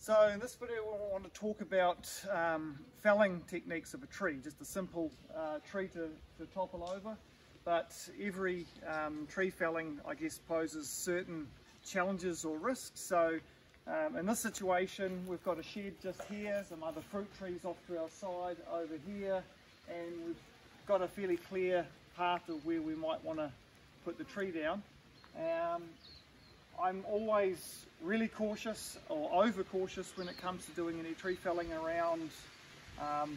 So in this video I want to talk about felling techniques of a tree, just a simple tree to topple over, but every tree felling I guess poses certain challenges or risks. So in this situation we've got a shed just here, some other fruit trees off to our side over here, and we've got a fairly clear path of where we might want to put the tree down. I'm always really cautious or over cautious when it comes to doing any tree felling around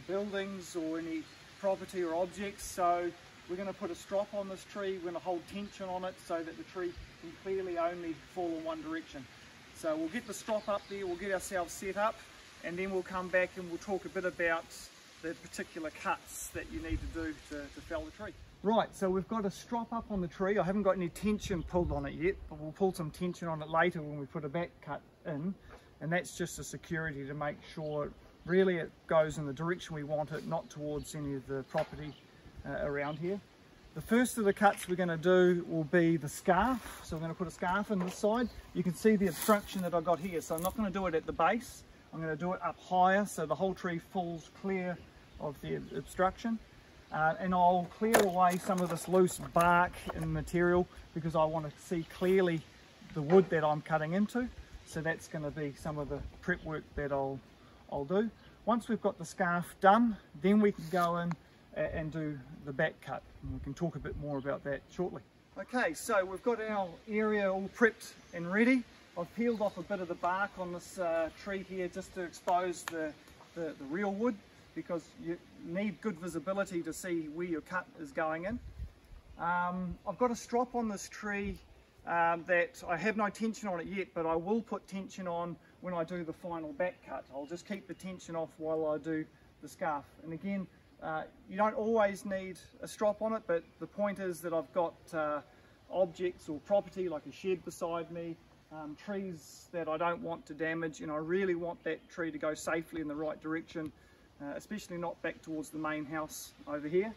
buildings or any property or objects. So we're going to put a strop on this tree, we're going to hold tension on it so that the tree can clearly only fall in one direction. So we'll get the strop up there, we'll get ourselves set up, and then we'll come back and we'll talk a bit about the particular cuts that you need to do to fell the tree. Right, so we've got a strop up on the tree. I haven't got any tension pulled on it yet, but we'll pull some tension on it later when we put a back cut in, and that's just a security to make sure really it goes in the direction we want it, not towards any of the property around here. The first of the cuts we're going to do will be the scarf. So we're going to put a scarf in this side. You can see the obstruction that I've got here, so I'm not going to do it at the base. I'm going to do it up higher so the whole tree falls clear of the obstruction. And I'll clear away some of this loose bark and material because I want to see clearly the wood that I'm cutting into. So that's going to be some of the prep work that I'll do. Once we've got the scarf done, then we can go in and do the back cut. And we can talk a bit more about that shortly. Okay, so we've got our area all prepped and ready. I've peeled off a bit of the bark on this tree here just to expose the real wood, because you need good visibility to see where your cut is going in. I've got a strop on this tree that I have no tension on it yet, but I will put tension on when I do the final back cut. I'll just keep the tension off while I do the scarf. And again, you don't always need a strop on it, but the point is that I've got objects or property like a shed beside me, trees that I don't want to damage, and I really want that tree to go safely in the right direction. Especially not back towards the main house over here.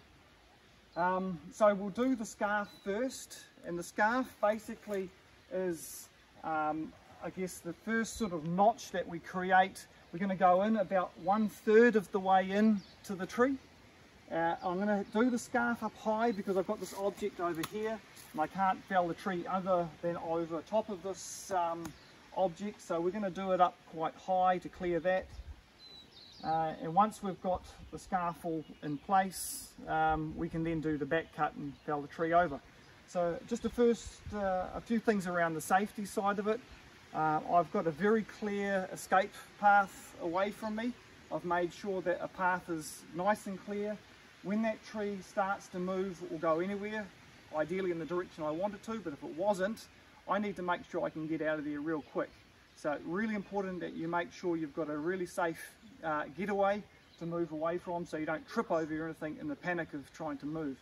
So we'll do the scarf first, and the scarf basically is I guess the first sort of notch that we create. We're going to go in about 1/3 of the way in to the tree. I'm going to do the scarf up high because I've got this object over here and I can't fell the tree other than over top of this object, so we're going to do it up quite high to clear that. And once we've got the scarf all in place, we can then do the back cut and fell the tree over. So just a few things around the safety side of it. I've got a very clear escape path away from me. I've made sure that a path is nice and clear. When that tree starts to move or go anywhere, ideally in the direction I want it to, but if it wasn't, I need to make sure I can get out of there real quick. So really important that you make sure you've got a really safe getaway to move away from, so you don't trip over anything in the panic of trying to move.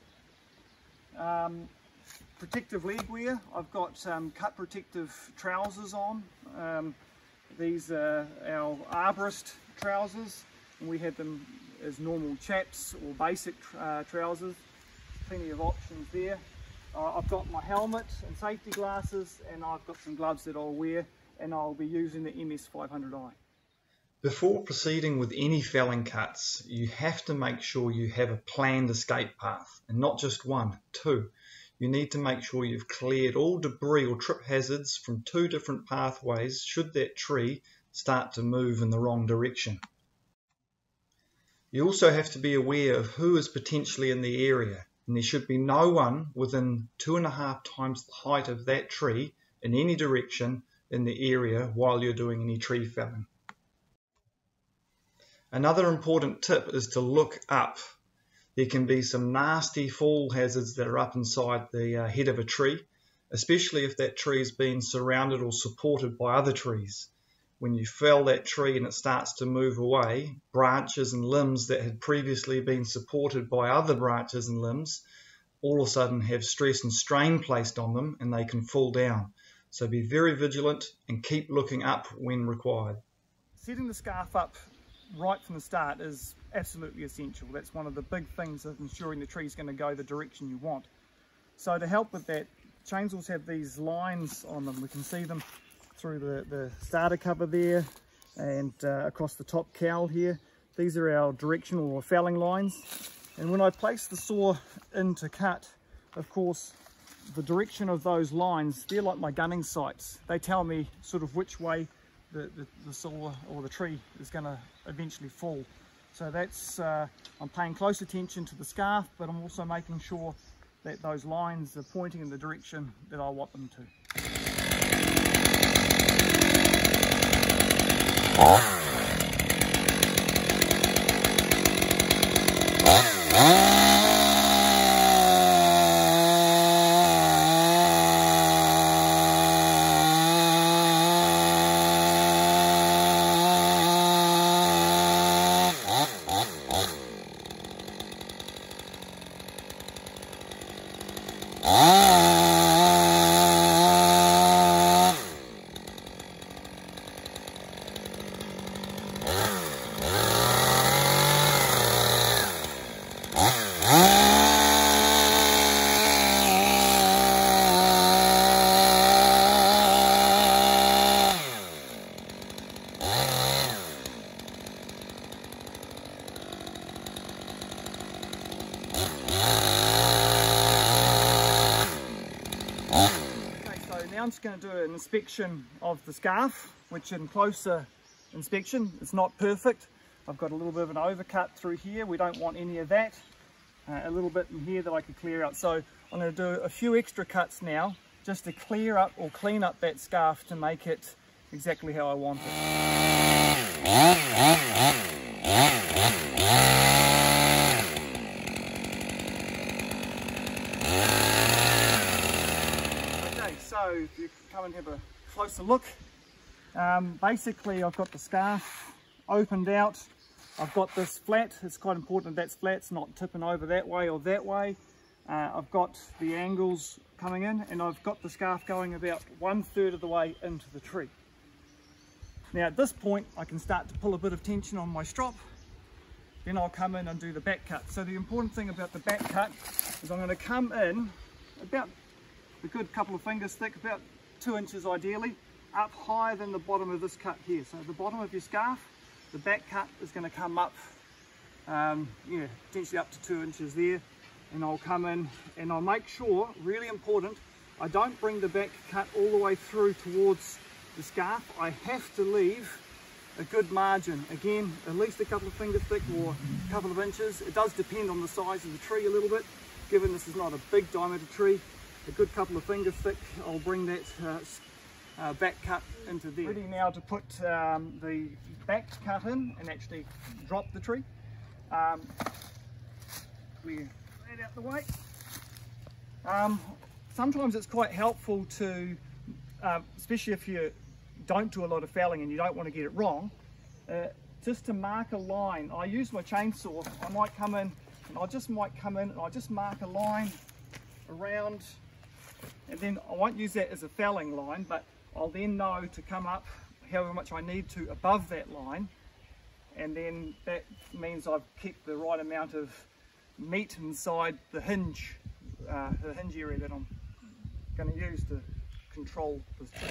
Protective leg wear. I've got cut protective trousers on. These are our arborist trousers, and we have them as normal chaps or basic trousers. Plenty of options there. I've got my helmet and safety glasses, and I've got some gloves that I'll wear, and I'll be using the MS500i. Before proceeding with any felling cuts, you have to make sure you have a planned escape path, and not just one, two. You need to make sure you've cleared all debris or trip hazards from 2 different pathways should that tree start to move in the wrong direction. You also have to be aware of who is potentially in the area, and there should be no one within 2.5 times the height of that tree in any direction in the area while you're doing any tree felling. Another important tip is to look up. There can be some nasty fall hazards that are up inside the head of a tree, especially if that tree is being surrounded or supported by other trees. When you fell that tree and it starts to move away, branches and limbs that had previously been supported by other branches and limbs all of a sudden have stress and strain placed on them, and they can fall down. So be very vigilant and keep looking up when required. Setting the scarf up right from the start is absolutely essential. That's one of the big things of ensuring the tree is going to go the direction you want. So to help with that, chainsaws have these lines on them. We can see them through the starter cover there, and across the top cowl here. These are our directional or felling lines. And when I place the saw in to cut, of course, the direction of those lines, they're like my gunning sights. They tell me sort of which way the saw or the tree is going to eventually fall. So that's, I'm paying close attention to the scarf, but I'm also making sure that those lines are pointing in the direction that I want them to. I'm just going to do an inspection of the scarf, which in closer inspection, it's not perfect. I've got a little bit of an overcut through here. We don't want any of that. A little bit in here that I could clear out. So I'm going to do a few extra cuts now just to clear up or clean up that scarf to make it exactly how I want it. So if you come and have a closer look, basically I've got the scarf opened out. I've got this flat. It's quite important that that's flat. It's not tipping over that way or that way. I've got the angles coming in, and I've got the scarf going about 1/3 of the way into the tree. Now at this point I can start to pull a bit of tension on my strop. Then I'll come in and do the back cut. So the important thing about the back cut is I'm going to come in about a good couple of fingers thick, about 2 inches ideally, up higher than the bottom of this cut here. So the bottom of your scarf, the back cut is going to come up, potentially up to 2 inches there. And I'll come in and I'll make sure, really important, I don't bring the back cut all the way through towards the scarf. I have to leave a good margin. Again, at least a couple of fingers thick or a couple of inches. It does depend on the size of the tree a little bit, given this is not a big diameter tree. A good couple of fingers thick, I'll bring that back cut into there. Ready now to put the back cut in and actually drop the tree. Clear that out the way. Sometimes it's quite helpful to, especially if you don't do a lot of felling and you don't want to get it wrong, just to mark a line. I use my chainsaw. I might come in and I'll just mark a line around. And then I won't use that as a felling line, but I'll then know to come up however much I need to above that line, and then that means I've kept the right amount of meat inside the hinge area that I'm going to use to control this tree.